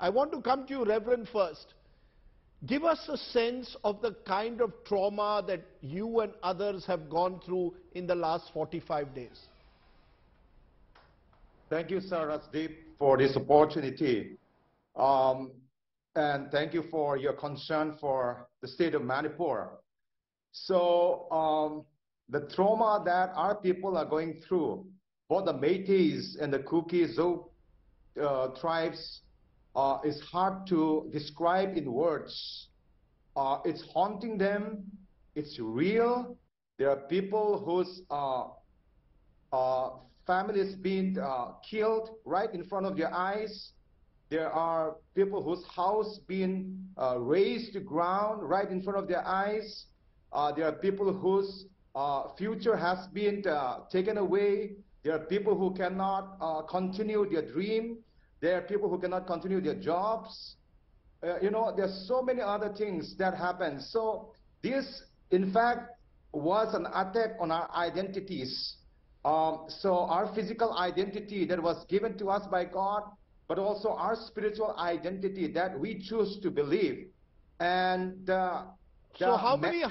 I want to come to you, Reverend, first. Give us a sense of the kind of trauma that you and others have gone through in the last 45 days. Thank you, Sir Rasdeep, for this opportunity. And thank you for your concern for the state of Manipur. So the trauma that our people are going through, both the Métis and the Kuki-Zo tribes, is hard to describe in words. It's haunting them. It's real. There are people whose families being killed right in front of their eyes. There are people whose house being razed to ground right in front of their eyes. There are people whose future has been taken away. There are people who cannot continue their dream. There are people who cannot continue their jobs. You know, there's so many other things that happen. So this, in fact, was an attack on our identities. So our physical identity that was given to us by God, but also our spiritual identity that we choose to believe. And so how many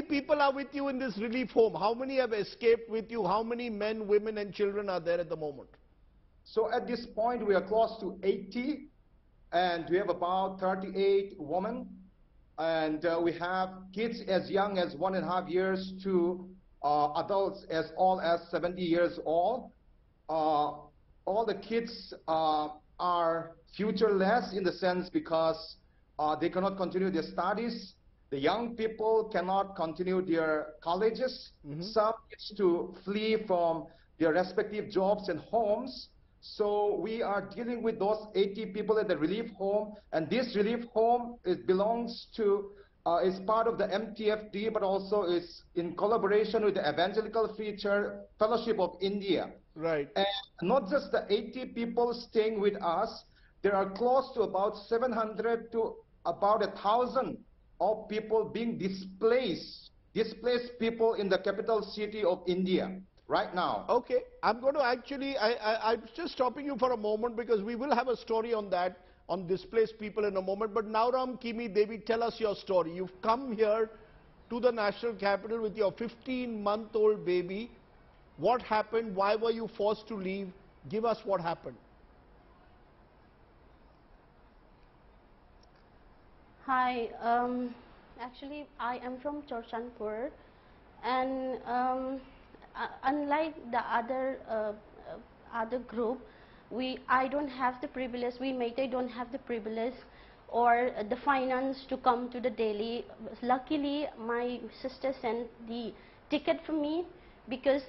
people are with you in this relief home? How many have escaped with you? How many men, women, and children are there at the moment? So at this point, we are close to 80, and we have about 38 women, and we have kids as young as 1.5 years to adults as old as 70 years old. All the kids are futureless in the sense because they cannot continue their studies. The young people cannot continue their colleges. Some needs to flee from their respective jobs and homes. So we are dealing with those 80 people at the relief home, and this relief home belongs to, is part of the MTFD, but also is in collaboration with the Evangelical Free Church Fellowship of India. Right. And not just the 80 people staying with us, there are close to about 700 to about 1,000 of people being displaced people in the capital city of India right now. Okay, I'm going to actually, I'm just stopping you for a moment because we will have a story on that, on displaced people in a moment. But now, Ram Kimi Devi, tell us your story. You've come here to the national capital with your 15-month-old baby. What happened? Why were you forced to leave? Give us what happened. Hi, actually I am from Chorchandpur, and unlike the other group, I don't have the privilege, we Meitei don't have the privilege or the finance to come to the Delhi. Luckily, my sister sent the ticket for me because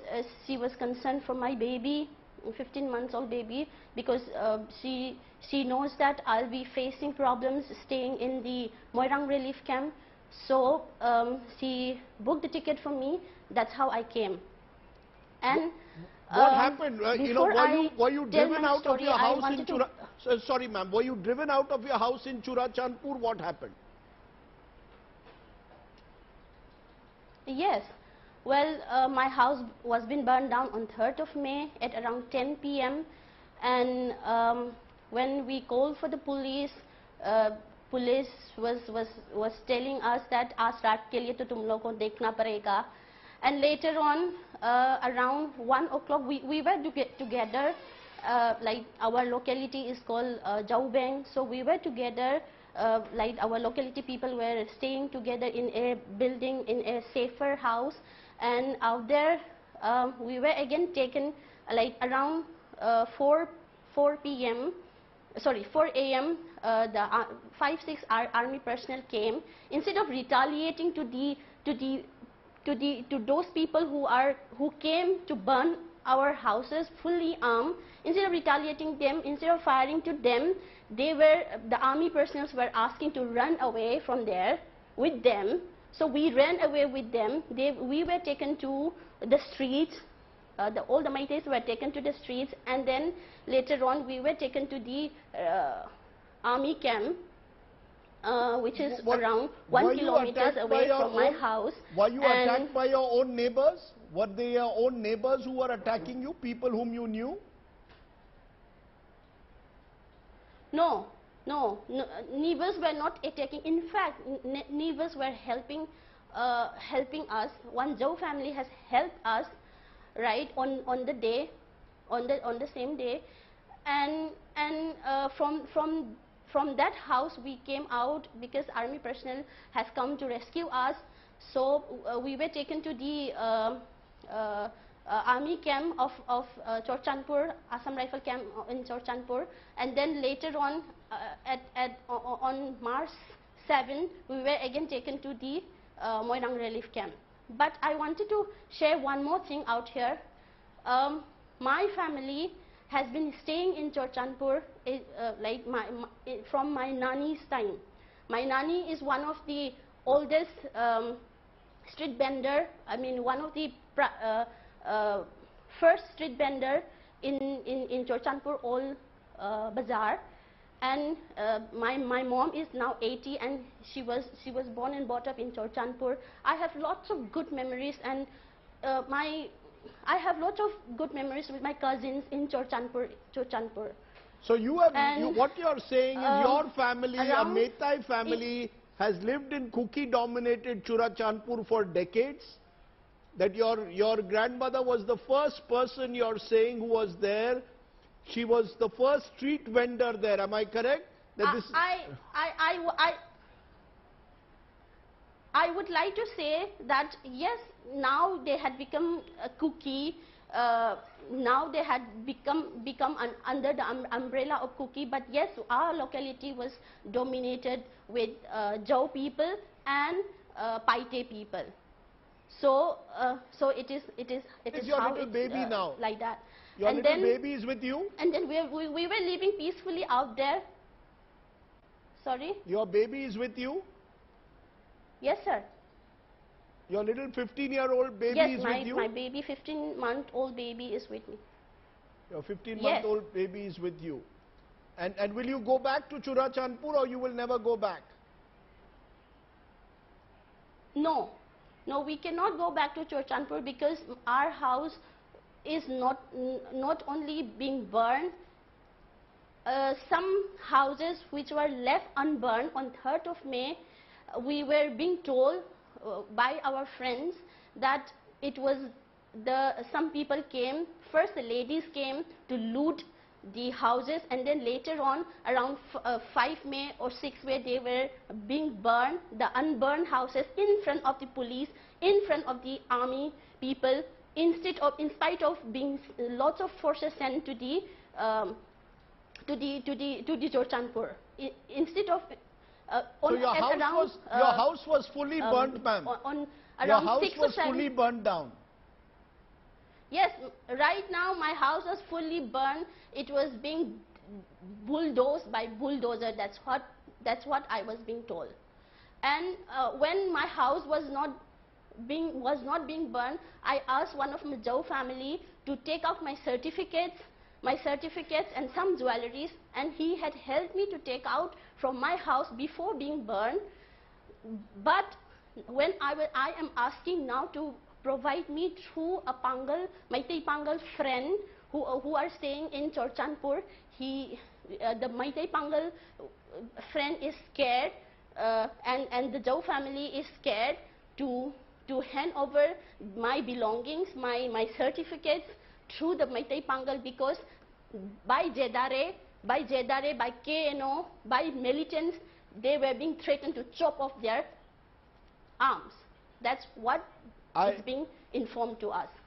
she was concerned for my baby, 15-month-old baby, because she knows that I'll be facing problems staying in the Moirang relief camp. So she booked the ticket for me. That's how I came. And what happened? You know, were you driven out of your house in sorry, ma'am. Were you driven out of your house in Churachandpur? What happened? Yes. Well, my house was been burned down on 3rd of May at around 10 p.m. And when we called for the police, police was telling us that आज रात के लिए तो तुम लोगों को देखना पड़ेगा. And later on, around 1 o'clock, we were together. Like our locality is called Jaubeng, so we were together. Like our locality people were staying together in a building in a safer house, and out there we were again taken like around 4 p.m. Sorry, 4 a.m. The 5-6 army personnel came. Instead of retaliating to those people who came to burn our houses fully armed, instead of retaliating them, instead of firing to them, the army personnel were asking to run away from there with them. So we ran away with them. We were taken to the streets. All the Meiteis were taken to the streets, and then later on we were taken to the army camp, which is around 1 kilometer away from my house. Were you attacked by your own neighbors? Were they your own neighbors who were attacking you, people whom you knew? No, neighbors were not attacking. In fact, neighbors were helping us. One Joe family has helped us, right, on the day, on the same day, and from that house we came out because army personnel has come to rescue us. So we were taken to the army camp of Chorchandpur, Assam Rifle camp in Chorchandpur, and then later on on March 7, we were again taken to the Moirang relief camp. But I wanted to share one more thing out here. My family has been staying in Chorchandpur like from my nanny's time. My nanny is one of the oldest street vendor. I mean, one of the first street vendor in Chorchandpur Old Bazaar, and my mom is now 80, and she was born and brought up in Chorchandpur. I have lots of good memories, and I have lots of good memories with my cousins in Chorchandpur. So you have, what you are saying is your family, a Metai family, has lived in Kuki-dominated Churachandpur for decades? That your grandmother was the first person you are saying who was there? She was the first street vendor there, am I correct? That I would like to say that yes, now they had become a Kuki, now they had become under the umbrella of Kuki, but yes, our locality was dominated with Jau people and Paite people. So it is your how little it's baby now? like that. Your and little then, baby is with you? And then we were living peacefully out there. Sorry? Your baby is with you? Yes, sir. Your little 15-year-old baby yes, is with you? Yes, my baby, 15-month-old baby is with me. Your 15-month-old baby is with you. And will you go back to Churachandpur, or you will never go back? No, we cannot go back to Chorchandpur because our house is not only being burned. Some houses which were left unburned on 3rd of May, we were being told by our friends that it was some people came, first the ladies came to loot the houses, and then later on around 5 May or 6 May they were being burned, the unburned houses in front of the police, in front of the army people, in spite of being lots of forces sent to the Chorchandpur. Instead of so your house was fully burnt, ma'am. Your house was fully burnt down. Yes, right now my house was fully burned. It was being bulldozed by bulldozer. That's what I was being told. And when my house was not being burned, I asked one of my Jau family to take out my certificates and some jewelries, and he had helped me to take out from my house before being burned. But when I am asking now to provide me through a Pangal, Meitei Pangal friend who are staying in Chorchandpur, the Meitei Pangal friend is scared, and the Jau family is scared to hand over my belongings, my certificates through the Meitei Pangal, because by Jedare, by KNO, by militants, they were being threatened to chop off their arms. That's what is being informed to us.